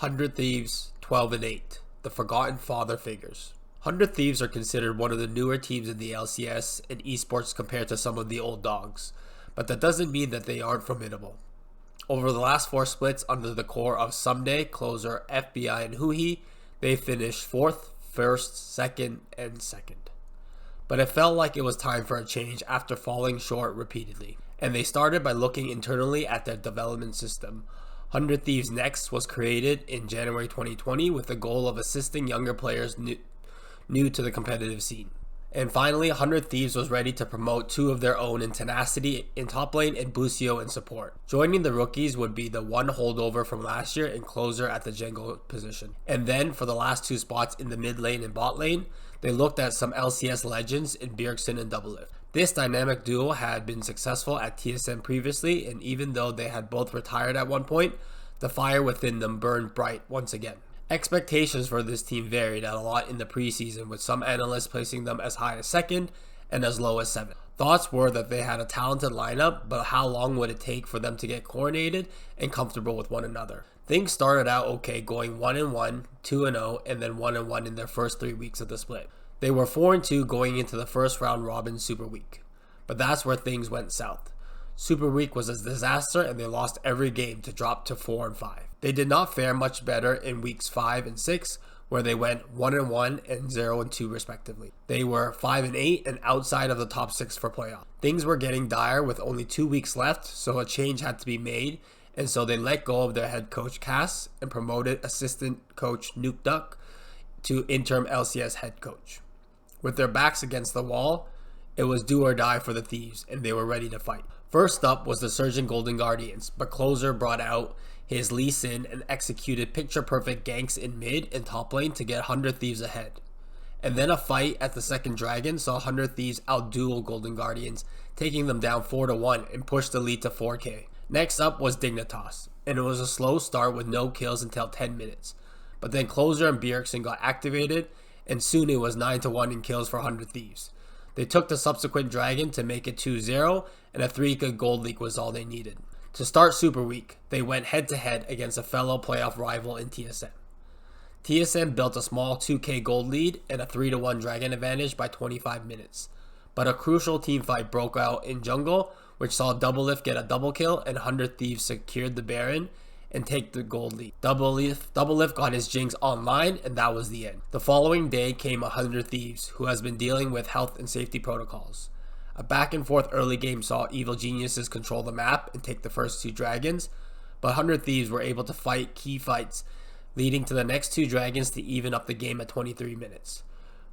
100 Thieves, 12-8, the forgotten father figures. 100 Thieves are considered one of the newer teams in the LCS and esports compared to some of the old dogs, but that doesn't mean that they aren't formidable. Over the last 4 splits under the core of Someday, Closer, FBI, and Huhi, they finished 4th, 1st, 2nd, and 2nd. But it felt like it was time for a change after falling short repeatedly, and they started by looking internally at their development system. 100 Thieves Next was created in January 2020 with the goal of assisting younger players new to the competitive scene. And finally, 100 Thieves was ready to promote 2 of their own in Tenacity in top lane and Busio in support. Joining the rookies would be the one holdover from last year and Closer at the jungle position. And then for the last 2 spots in the mid lane and bot lane, they looked at some LCS legends in Bjergsen and Doublelift. This dynamic duo had been successful at TSM previously, and even though they had both retired at one point, the fire within them burned bright once again. Expectations for this team varied a lot in the preseason, with some analysts placing them as high as 2nd and as low as 7th. Thoughts were that they had a talented lineup, but how long would it take for them to get coordinated and comfortable with one another? Things started out okay, going 1-1, 2-0, and then 1-1 in their first 3 weeks of the split. They were 4-2 going into the first round robin Super Week, but that's where things went south. Super Week was a disaster and they lost every game to drop to 4-5. They did not fare much better in weeks 5 and 6, where they went 1-1 and 0-2 respectively. They were 5-8 and outside of the top 6 for playoff. Things were getting dire with only 2 weeks left, so a change had to be made, and so they let go of their head coach Cass and promoted assistant coach Nuke Duck to interim LCS head coach. With their backs against the wall, it was do or die for the Thieves, and they were ready to fight. First up was the surging Golden Guardians, but Closer brought out his Lee Sin and executed picture-perfect ganks in mid and top lane to get 100 Thieves ahead. And then a fight at the second Dragon saw 100 Thieves outduel Golden Guardians, taking them down 4-1 and pushed the lead to 4K. Next up was Dignitas, and it was a slow start with no kills until 10 minutes. But then Closer and Bjergsen got activated, and soon it was 9-1 in kills for 100 Thieves. They took the subsequent Dragon to make it 2-0, and a 3-good gold leak was all they needed. To start Super Week, they went head-to-head against a fellow playoff rival in TSM. TSM built a small 2k gold lead and a 3-1 Dragon advantage by 25 minutes. But a crucial team fight broke out in jungle, which saw Doublelift get a double kill and 100 Thieves secured the Baron and take the gold lead. Doublelift got his Jinx online, and that was the end. The following day came 100 Thieves, who has been dealing with health and safety protocols. A back and forth early game saw Evil Geniuses control the map and take the first 2 dragons, but 100 Thieves were able to fight key fights, leading to the next 2 dragons to even up the game at 23 minutes.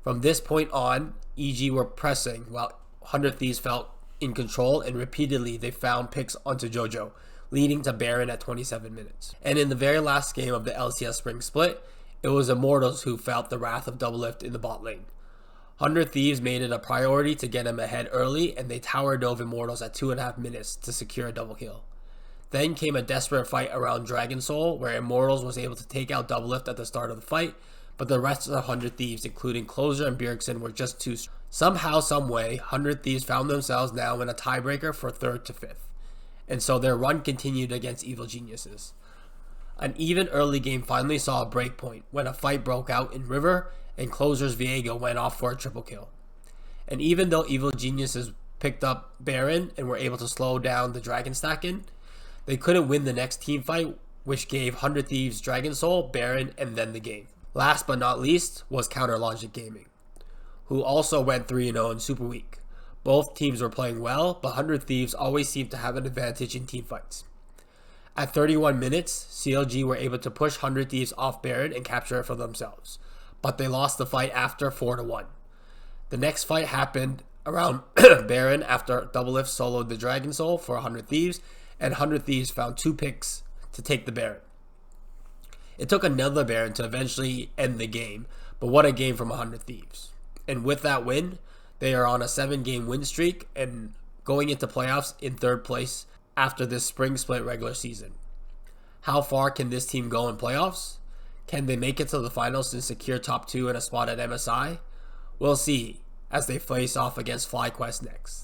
From this point on, EG were pressing while 100 Thieves felt in control, and repeatedly they found picks onto JoJo, leading to Baron at 27 minutes. And in the very last game of the LCS Spring Split, it was Immortals who felt the wrath of Doublelift in the bot lane. 100 Thieves made it a priority to get him ahead early, and they tower dove Immortals at 2.5 minutes to secure a double kill. Then came a desperate fight around Dragon Soul, where Immortals was able to take out Doublelift at the start of the fight, but the rest of the 100 Thieves, including Closer and Bjergsen, were just too strong. Somehow, someway, 100 Thieves found themselves now in a tiebreaker for 3rd to 5th. And so their run continued against Evil Geniuses. An even early game finally saw a breakpoint when a fight broke out in River and Closer's Viego went off for a triple kill. And even though Evil Geniuses picked up Baron and were able to slow down the Dragon stacking, they couldn't win the next team fight, which gave 100 Thieves Dragon Soul, Baron, and then the game. Last but not least was Counter Logic Gaming, who also went 3-0 in Super Week. Both teams were playing well, but 100 Thieves always seemed to have an advantage in team fights. At 31 minutes, CLG were able to push 100 Thieves off Baron and capture it for themselves, but they lost the fight after 4-1. The next fight happened around Baron after Doublelift soloed the Dragon Soul for 100 Thieves, and 100 Thieves found 2 picks to take the Baron. It took another Baron to eventually end the game, but what a game from 100 Thieves. And with that win, they are on a 7-game win streak and going into playoffs in 3rd place after this spring split regular season. How far can this team go in playoffs? Can they make it to the finals and secure top 2 and a spot at MSI? We'll see as they face off against FlyQuest next.